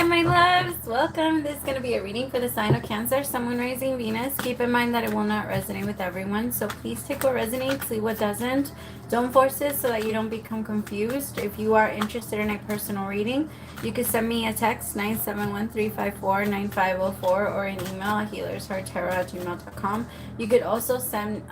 my loves, welcome. This is going to be a reading for the sign of Cancer, Sun, Moon, Rising, Venus. Keep in mind that it will not resonate with everyone, so please take what resonates, leave what doesn't. Don't force it so that you don't become confused. If you are interested in a personal reading, you can send me a text 971-354-9504 or an email at HealersHeartTarot@gmail.com. You could also send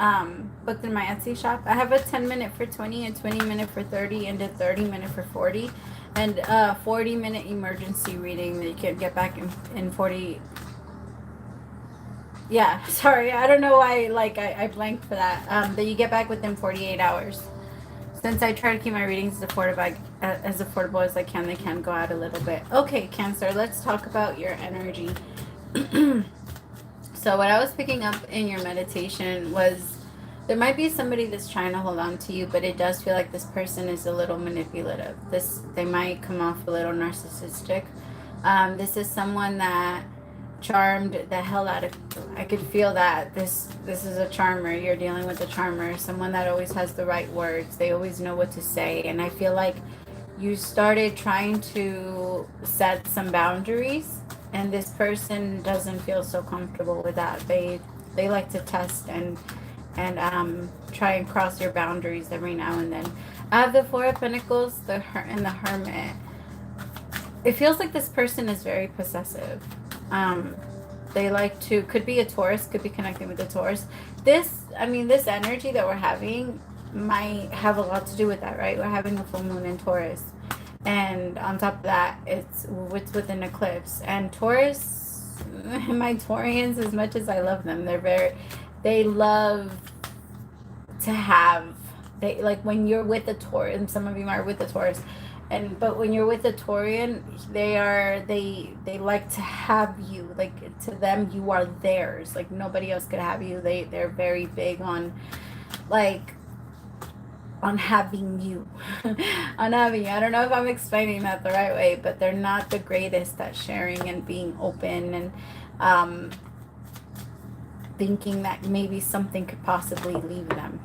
booked in my Etsy shop. I have a 10-minute for 20, a 20-minute for 30, and a 30-minute for 40. And a 40-minute emergency reading that you can get back in 40. Yeah, sorry, I don't know why, I blanked for that. That you get back within 48 hours. Since I try to keep my readings as affordable as I can, they can go out a little bit. Okay, Cancer, let's talk about your energy. So what I was picking up in your meditation was there might be somebody that's trying to hold on to you, but it does feel like this person is a little manipulative. They might come off a little narcissistic. This is someone that charmed the hell out of you. I could feel that this is a charmer. You're dealing with a charmer, someone that always has the right words. They always know what to say, and I feel like you started trying to set some boundaries, and this person doesn't feel so comfortable with that. They like to test and try and cross your boundaries every now and then. I have the Four of Pentacles, and the Hermit. It feels like this person is very possessive. They like to, could be a Taurus, could be connecting with a Taurus. This energy that we're having might have a lot to do with that, right? We're having a full moon in Taurus. And on top of that, it's with an eclipse. And Taurus, my Taurians, as much as I love them, they love to have, when you're with a Taurus, and some of you are with a Taurus, but when you're with a Taurian, they like to have you. Like, to them, you are theirs. Like, nobody else could have you. They're very big on having you. On having you. I don't know if I'm explaining that the right way, but they're not the greatest at sharing and being open and thinking that maybe something could possibly leave them.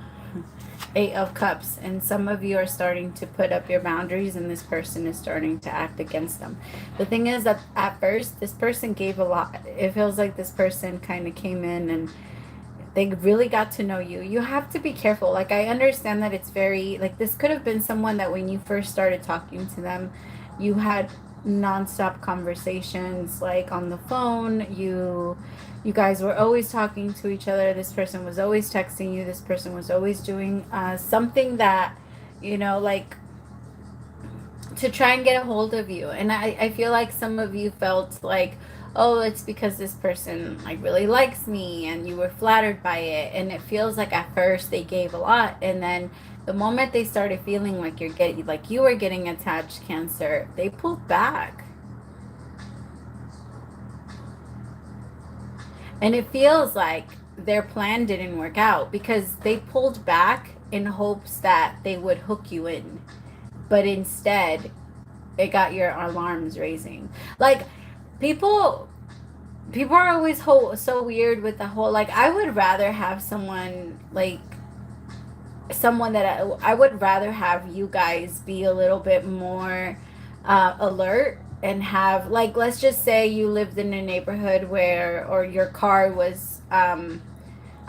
Eight of Cups, and some of you are starting to put up your boundaries, and this person is starting to act against them. The thing is that at first, this person gave a lot. It feels like this person kind of came in and they really got to know you. You have to be careful. Like, I understand that it's very, this could have been someone that when you first started talking to them, you had nonstop conversations, like on the phone. You guys were always talking to each other. This person was always texting you. This person was always doing something that, to try and get a hold of you. And I feel like some of you felt like, oh, it's because this person really likes me, and you were flattered by it. And it feels like at first they gave a lot, and then the moment they started feeling like you were getting attached, Cancer, they pulled back. And it feels like their plan didn't work out because they pulled back in hopes that they would hook you in. But instead, it got your alarms raising. People are always so weird with the whole, I would rather have someone that I would rather have you guys be a little bit more alert, and have, let's just say you lived in a neighborhood or your car was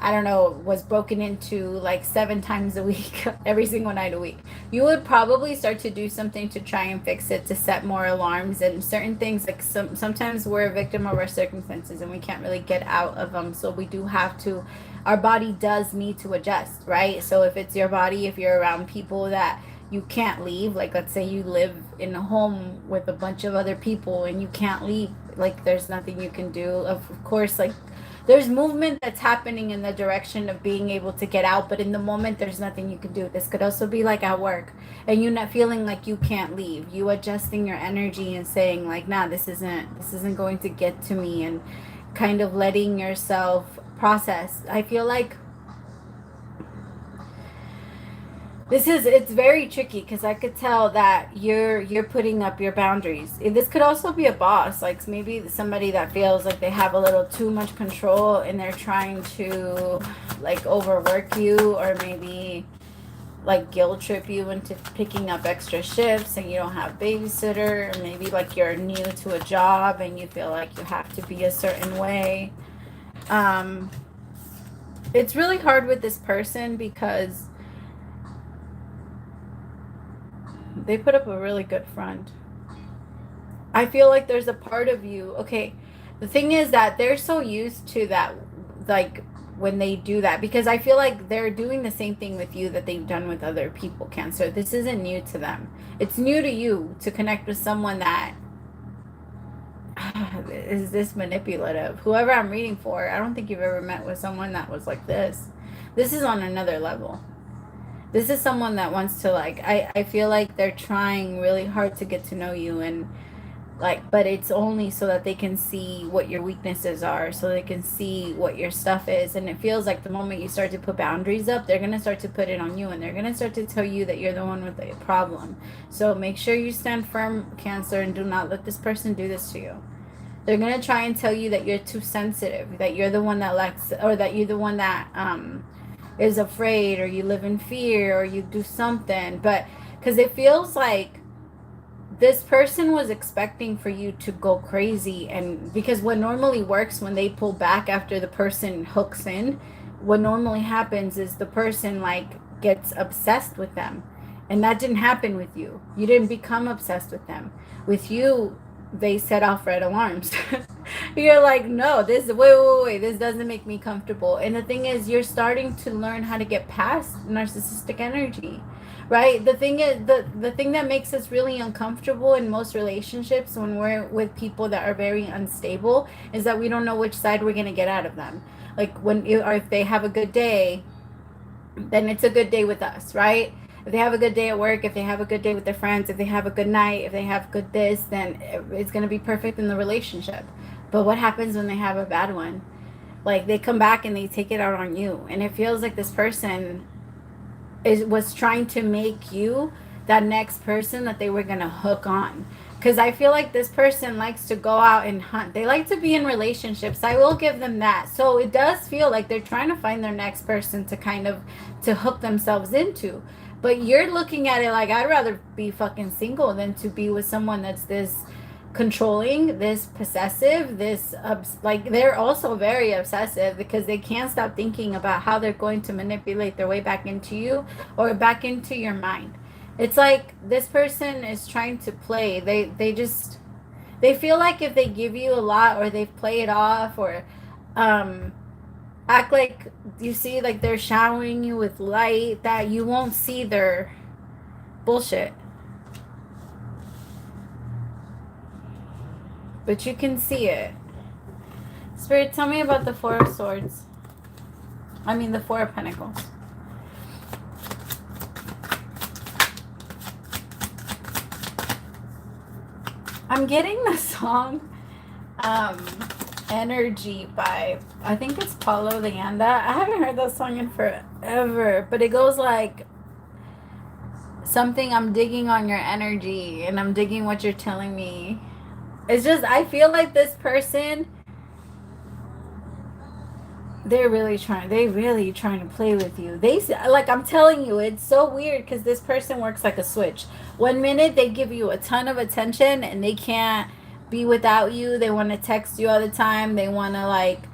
was broken into 7 times a week, every single night a week. You would probably start to do something to try and fix it, to set more alarms and certain things. Sometimes we're a victim of our circumstances and we can't really get out of them. So we do have to, our body does need to adjust, right? So if it's your body, if you're around people that you can't leave, let's say you live in a home with a bunch of other people and you can't leave, there's nothing you can do. Of course, there's movement that's happening in the direction of being able to get out, but in the moment there's nothing you can do. This could also be at work and you not feeling like you can't leave, you adjusting your energy and saying nah, this isn't going to get to me, and kind of letting yourself process. I feel like it's very tricky because I could tell that you're putting up your boundaries. This could also be a boss, maybe somebody that feels like they have a little too much control and they're trying to overwork you, or maybe like guilt trip you into picking up extra shifts, and you don't have babysitter, or maybe like you're new to a job and you feel like you have to be a certain way. It's really hard with this person because they put up a really good front. I feel like there's a part of you, okay, the thing is that they're so used to that, like, when they do that, because I feel like they're doing the same thing with you that they've done with other people, Cancer. This isn't new to them. It's new to you to connect with someone that is this manipulative. Whoever I'm reading for, I don't think you've ever met with someone that was like this. This is on another level. This is someone that wants to, like, I feel like they're trying really hard to get to know you, and like, but it's only so that they can see what your weaknesses are, so they can see what your stuff is. And it feels like the moment you start to put boundaries up, they're going to start to put it on you, and they're going to start to tell you that you're the one with the problem. So make sure you stand firm, Cancer, and do not let this person do this to you. They're going to try and tell you that you're too sensitive, that you're the one that lacks, or that you're the one that is afraid, or you live in fear, or you do something. But because it feels like this person was expecting for you to go crazy, and because what normally works when they pull back after the person hooks in, what normally happens is the person like gets obsessed with them, and that didn't happen with you. You didn't become obsessed with them. With you, they set off red alarms. You're like, no, this, wait, this doesn't make me comfortable. And the thing is, you're starting to learn how to get past narcissistic energy. Right? The thing is, the thing that makes us really uncomfortable in most relationships when we're with people that are very unstable is that we don't know which side we're going to get out of them. Like when you, or if they have a good day, then it's a good day with us, right? If they have a good day at work, if they have a good day with their friends, if they have a good night, if they have good this, then it's going to be perfect in the relationship. But what happens when they have a bad one? Like they come back and they take it out on you. And it feels like this person was trying to make you that next person that they were going to hook on. Because I feel like this person likes to go out and hunt. They like to be in relationships. I will give them that. So it does feel like they're trying to find their next person to kind of to hook themselves into. But you're looking at it like, I'd rather be fucking single than to be with someone that's this controlling, this possessive, this like they're also very obsessive because they can't stop thinking about how they're going to manipulate their way back into you or back into your mind. It's like this person is trying to play. They feel like if they give you a lot, or they play it off, or act like, you see, like they're showering you with light, that you won't see their bullshit. But you can see it. Spirit, tell me about the Four of Swords. I mean, the Four of Pentacles. I'm getting the song Energy by, I think it's Paulo Leanda. I haven't heard that song in forever, but it goes like something, I'm digging on your energy and I'm digging what you're telling me. It's just, I feel like this person, they're really trying to play with you. They, like, I'm telling you, it's so weird because this person works like a switch. 1 minute they give you a ton of attention and they can't be without you. They want to text you all the time. They want to, like,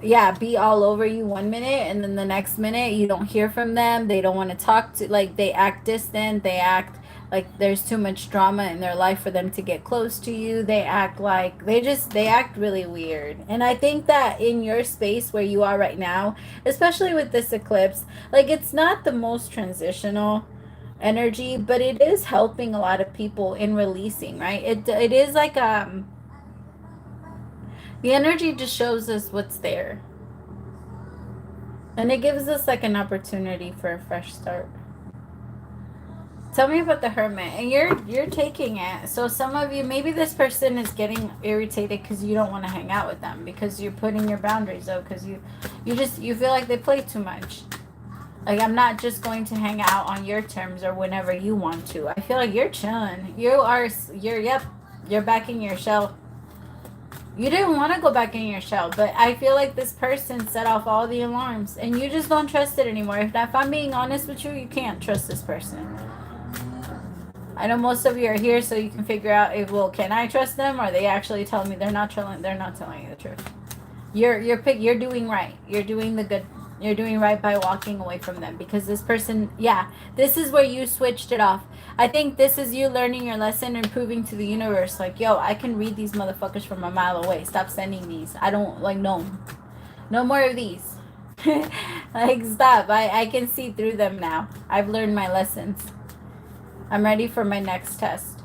yeah, be all over you 1 minute, and then the next minute you don't hear from them. They don't want to talk to, like, they act distant. They act like there's too much drama in their life for them to get close to you. They act like they act really weird. And I think that in your space where you are right now, especially with this eclipse, like, it's not the most transitional energy, but it is helping a lot of people in releasing, right? It is like the energy just shows us what's there, and it gives us like an opportunity for a fresh start. Tell me about the Hermit. And you're taking it. So some of you, maybe this person is getting irritated because you don't want to hang out with them, because you're putting your boundaries up, because you feel like they play too much. Like, I'm not just going to hang out on your terms or whenever you want to. I feel like you're chilling. You're back in your shell. You didn't want to go back in your shell, but I feel like this person set off all the alarms and you just don't trust it anymore. If I'm being honest with you, you can't trust this person. I know most of you are here so you can figure out if, well, can I trust them? Or are they actually telling me they're not telling you the truth? You're doing right. You're doing the good. You're doing right by walking away from them, because this person, yeah, this is where you switched it off. I think this is you learning your lesson and proving to the universe, like, yo, I can read these motherfuckers from a mile away. Stop sending these. I don't, like, no more of these. Like, stop. I can see through them now. I've learned my lessons. I'm ready for my next test.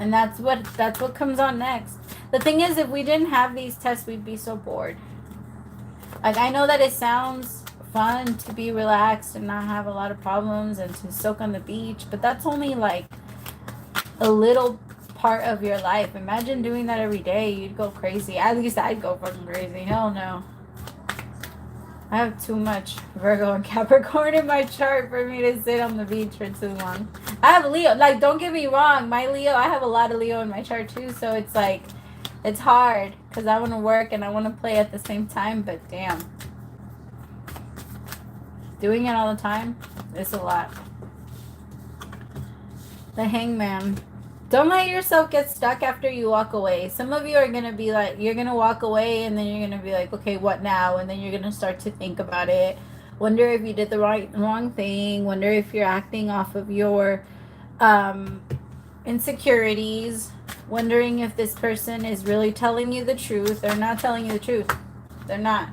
And that's what comes on next. The thing is, if we didn't have these tests, we'd be so bored. Like, I know that it sounds fun to be relaxed and not have a lot of problems and to soak on the beach, but that's only like a little part of your life. Imagine doing that every day. You'd go crazy. At least I'd go fucking crazy. Hell no. I have too much Virgo and Capricorn in my chart for me to sit on the beach for too long. I have Leo. Like, don't get me wrong. My Leo, I have a lot of Leo in my chart too. So it's like, it's hard because I want to work and I want to play at the same time. But damn. Doing it all the time is a lot. The Hangman. Don't let yourself get stuck after you walk away. Some of you are going to be like, you're going to walk away and then you're going to be like, okay, what now? And then you're going to start to think about it. Wonder if you did the wrong thing. Wonder if you're acting off of your insecurities. Wondering if this person is really telling you the truth. They're not telling you the truth. They're not.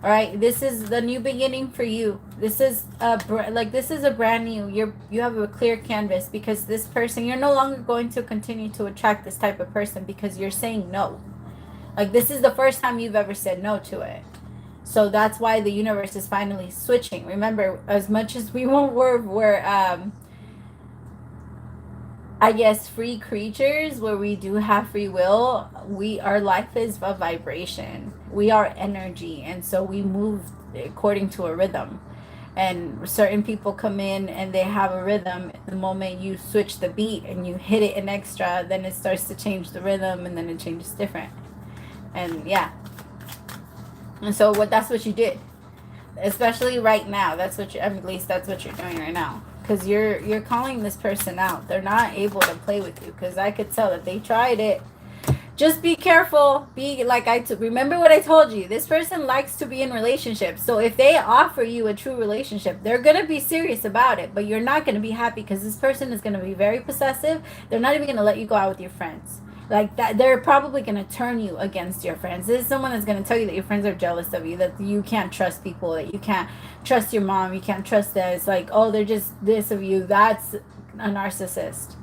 All right, this is the new beginning for you. This is a brand new. You have a clear canvas, because this person, you're no longer going to continue to attract this type of person because you're saying no. Like, this is the first time you've ever said no to it. So that's why the universe is finally switching. Remember, as much as we're I guess free creatures, where we do have free will, our life is a vibration. We are energy, and so we move according to a rhythm. And certain people come in and they have a rhythm. The moment you switch the beat and you hit it an extra, then it starts to change the rhythm, and then it changes different. And yeah. And so that's what you did. Especially right now. At least that's what you're doing right now. Because you're calling this person out. They're not able to play with you, because I could tell that they tried it. Just be careful. Remember what I told you. This person likes to be in relationships. So if they offer you a true relationship, they're going to be serious about it. But you're not going to be happy, because this person is going to be very possessive. They're not even going to let you go out with your friends. Like that, they're probably going to turn you against your friends. This is someone that's going to tell you that your friends are jealous of you, that you can't trust people, that you can't trust your mom, you can't trust that. It's like, oh, they're just this of you. That's a narcissist.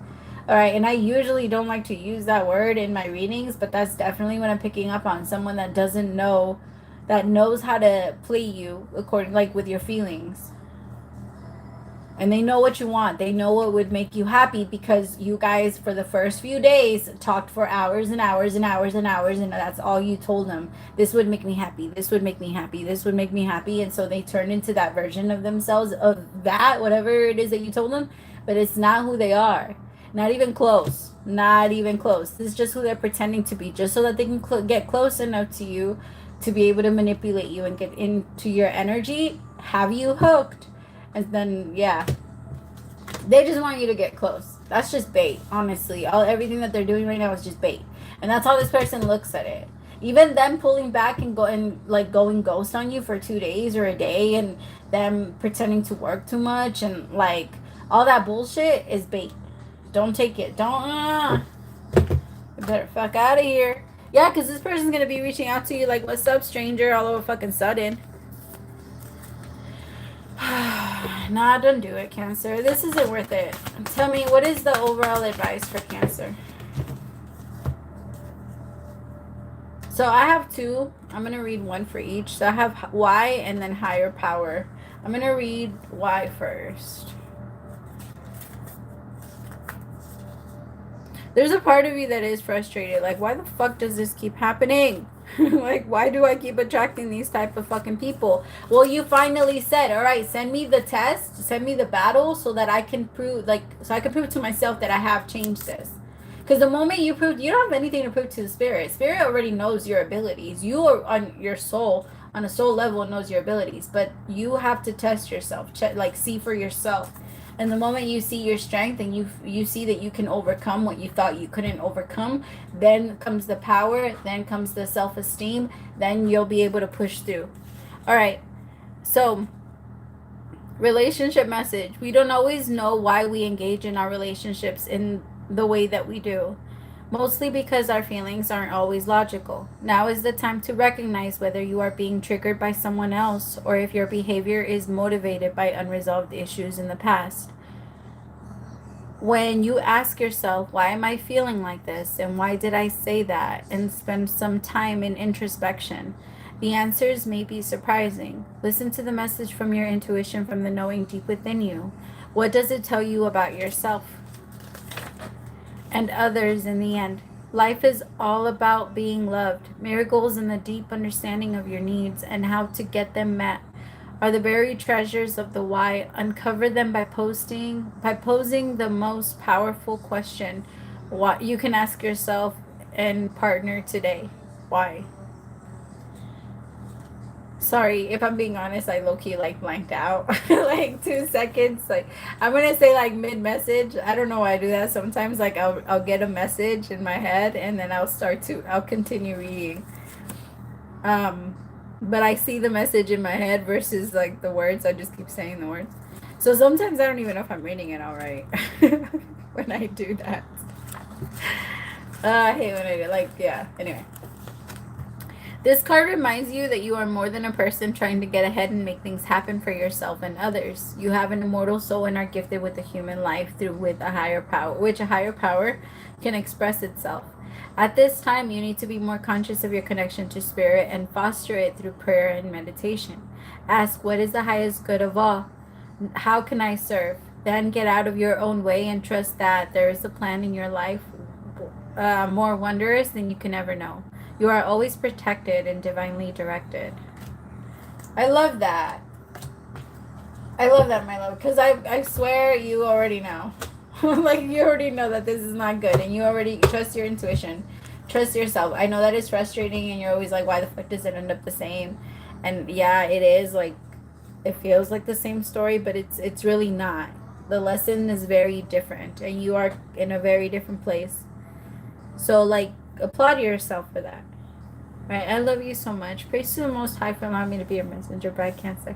All right, and I usually don't like to use that word in my readings, but that's definitely what I'm picking up on. Someone that doesn't know, that knows how to play you according, like, with your feelings. And they know what you want. They know what would make you happy, because you guys, for the first few days, talked for hours and hours and hours and hours, and that's all you told them. This would make me happy. This would make me happy. This would make me happy. And so they turn into that version of themselves, of that, whatever it is that you told them, but it's not who they are. Not even close. Not even close. This is just who they're pretending to be, just so that they can get close enough to you to be able to manipulate you and get into your energy, have you hooked. And then, yeah, they just want you to get close. That's just bait, honestly. Everything that they're doing right now is just bait. And that's how this person looks at it. Even them pulling back and going ghost on you for 2 days or a day, and them pretending to work too much, and like all that bullshit is bait. Don't take it. You better fuck out of here. Yeah, because this person's going to be reaching out to you like, what's up, stranger, all of a fucking sudden. Nah, don't do it, Cancer. This isn't worth it. Tell me, what is the overall advice for Cancer? So I have two. I'm going to read one for each. So I have why and then higher power. I'm going to read why first. There's a part of you that is frustrated. Like, why the fuck does this keep happening? Like, why do I keep attracting these type of fucking people? Well, you finally said, all right, send me the test, send me the battle, so that I can prove, so I can prove to myself that I have changed this. Because the moment you prove, you don't have anything to prove to the spirit. Spirit already knows your abilities. You are on your soul, on a soul level, knows your abilities. But you have to test yourself, check, like see for yourself. And the moment you see your strength and you see that you can overcome what you thought you couldn't overcome, then comes the power, then comes the self-esteem, then you'll be able to push through. All right. So, relationship message. We don't always know why we engage in our relationships in the way that we do. Mostly because our feelings aren't always logical. Now is the time to recognize whether you are being triggered by someone else or if your behavior is motivated by unresolved issues in the past. When you ask yourself, why am I feeling like this? And why did I say that? And spend some time in introspection, the answers may be surprising. Listen to the message from your intuition, from the knowing deep within you. What does it tell you about yourself and others in the end? Life is all about being loved. Miracles in the deep understanding of your needs and how to get them met are the buried treasures of the why. Uncover them by posing the most powerful question what you can ask yourself and partner today. Why? Sorry, if I'm being honest, I low-key like blanked out like 2 seconds. Like I'm gonna say like mid-message. I don't know why I do that sometimes. Like I'll get a message in my head and then I'll continue reading. But I see the message in my head versus like the words. I just keep saying the words. So sometimes I don't even know if I'm reading it all right when I do that. I hate when I do anyway. This card reminds you that you are more than a person trying to get ahead and make things happen for yourself and others. You have an immortal soul and are gifted with a human life with a higher power, which a higher power can express itself. At this time, you need to be more conscious of your connection to spirit and foster it through prayer and meditation. Ask, what is the highest good of all? How can I serve? Then get out of your own way and trust that there is a plan in your life more wondrous than you can ever know. You are always protected and divinely directed. I love that. I love that, my love, because I swear you already know. Like, you already know that this is not good, and you already trust your intuition. Trust yourself. I know that it's frustrating, and you're always like, why the fuck does it end up the same? And yeah, it is, like, it feels like the same story, but it's really not. The lesson is very different, and you are in a very different place. So, like, applaud yourself for that. Right? I love you so much. Praise to the Most High for allowing me to be your messenger, but I can't say.